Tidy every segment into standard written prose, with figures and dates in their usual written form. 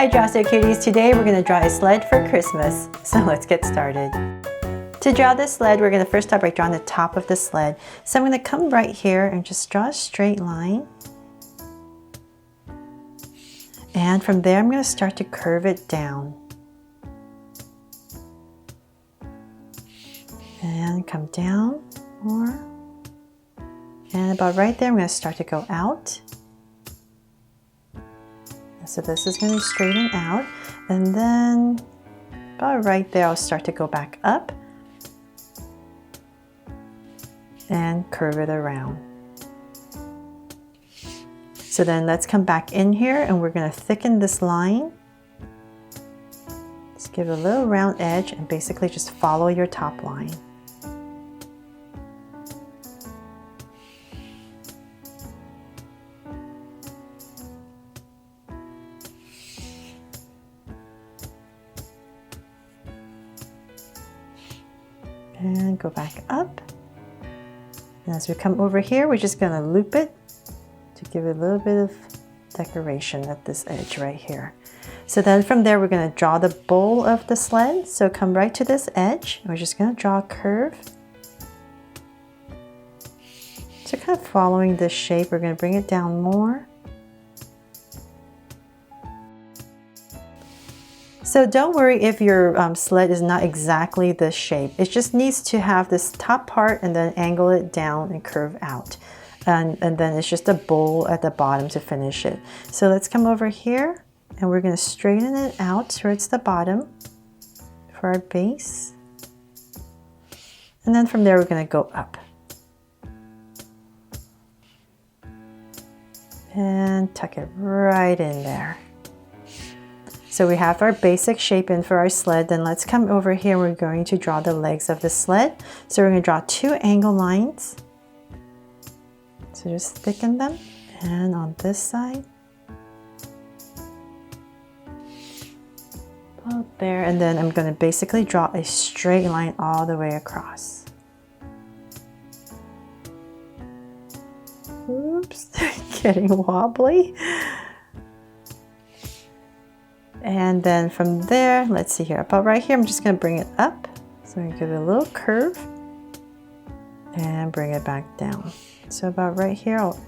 Hi Drawster Cuties, today we're going to draw a sled for Christmas. So let's get started. To draw this sled, we're going to first start by drawing the top of the sled. So I'm going to come right here and just draw a straight line. And from there I'm going to start to curve it down. And come down more. And about right there I'm going to start to go out. So this is going to straighten out, and then about right there I'll start to go back up and curve it around. So then let's come back in here and we're going to thicken this line. Just give it a little round edge and basically just follow your top line. And go back up. And as we come over here, we're just going to loop it to give it a little bit of decoration at this edge right here. So then from there, we're going to draw the bowl of the sled. So come right to this edge. We're just going to draw a curve. So kind of following this shape, we're going to bring it down more. So don't worry if your sled is not exactly this shape. It just needs to have this top part and then angle it down and curve out. And then it's just a bowl at the bottom to finish it. So let's come over here and we're going to straighten it out towards the bottom for our base. And then from there we're going to go up. And tuck it right in there. So we have our basic shape in for our sled. Then let's come over here. We're going to draw the legs of the sled. So we're going to draw two angle lines. So just thicken them. And on this side. About there. And then I'm going to basically draw a straight line all the way across. Oops, getting wobbly. And then from there, let's see here, about right here, I'm just going to bring it up. So I'm going to give it a little curve and bring it back down. So about right here, I'll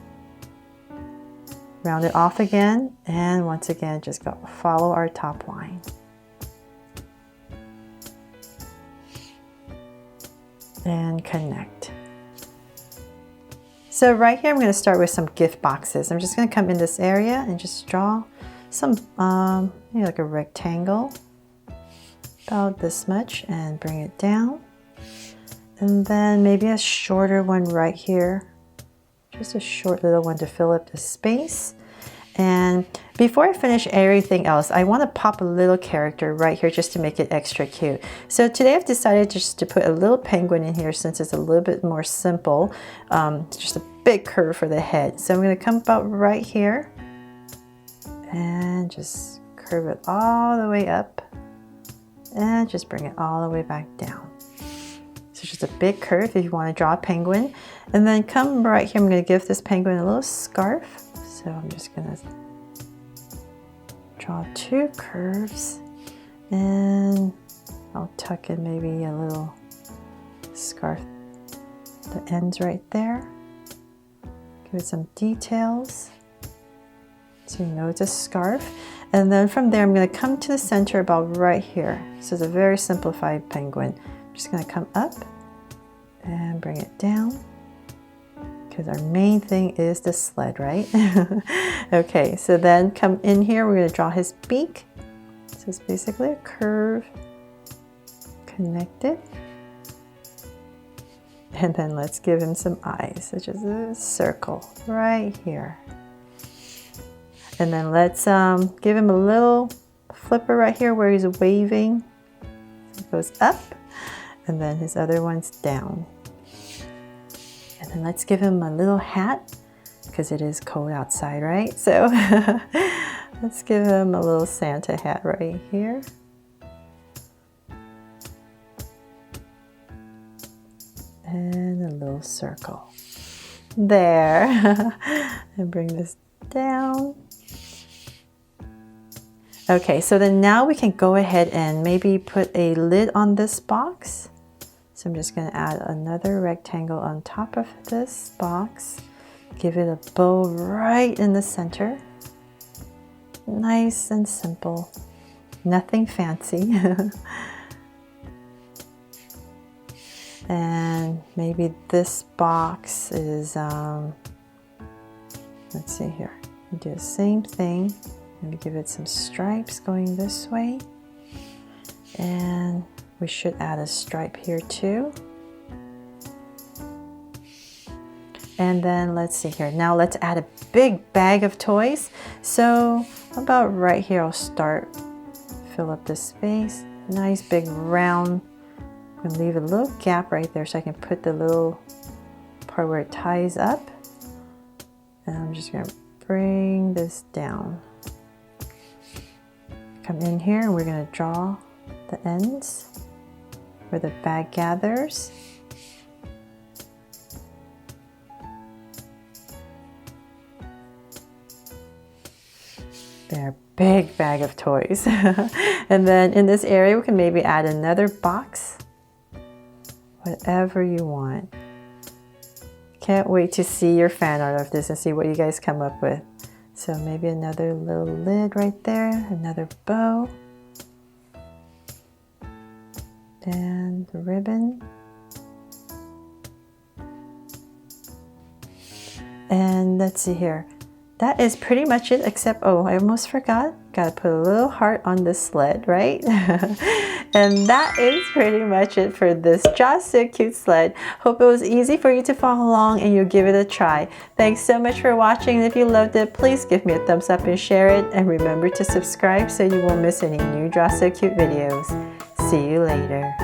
round it off again. And once again, just follow our top line. And connect. So right here, I'm going to start with some gift boxes. I'm just going to come in this area and just draw some, maybe like a rectangle, about this much, and bring it down. And then maybe a shorter one right here, just a short little one to fill up the space. And before I finish everything else, I want to pop a little character right here just to make it extra cute. So today I've decided just to put a little penguin in here since it's a little bit more simple. Just a big curve for the head. So I'm going to come about right here. And just curve it all the way up and just bring it all the way back down. So just a big curve if you want to draw a penguin. And then come right here, I'm going to give this penguin a little scarf. So I'm just going to draw two curves and I'll tuck in maybe a little scarf, the ends right there. Give it some details. So you know it's a scarf. And then from there, I'm going to come to the center about right here. This is a very simplified penguin. I'm just going to come up and bring it down because our main thing is the sled, right? Okay, so then come in here. We're going to draw his beak. So it's basically a curve, connect it. And then let's give him some eyes, which is a circle right here. And then let's give him a little flipper right here where he's waving. It goes up, and then his other one's down. And then let's give him a little hat, because it is cold outside, right? So let's give him a little Santa hat right here. And a little circle. There. And bring this down. Okay, so then now we can go ahead and maybe put a lid on this box. So I'm just going to add another rectangle on top of this box. Give it a bow right in the center. Nice and simple. Nothing fancy. And maybe this box is, let's see here. We do the same thing. Maybe give it some stripes going this way. And we should add a stripe here too. And then let's see here. Now let's add a big bag of toys. So about right here, I'll start. Fill up this space. Nice big round. I'm gonna leave a little gap right there so I can put the little part where it ties up. And I'm just gonna bring this down. Come in here and we're gonna draw the ends where the bag gathers. There, big bag of toys. And then in this area we can maybe add another box. Whatever you want. Can't wait to see your fan art of this and see what you guys come up with. So maybe another little lid right there, another bow. And the ribbon. And let's see here. That is pretty much it, except, oh, I almost forgot. Gotta put a little heart on this sled, right? And that is pretty much it for this just so cute sled. Hope it was easy for you to follow along and you'll give it a try. Thanks so much for watching. And if you loved it, please give me a thumbs up and share it. And remember to subscribe so you won't miss any new Draw So Cute videos. See you later.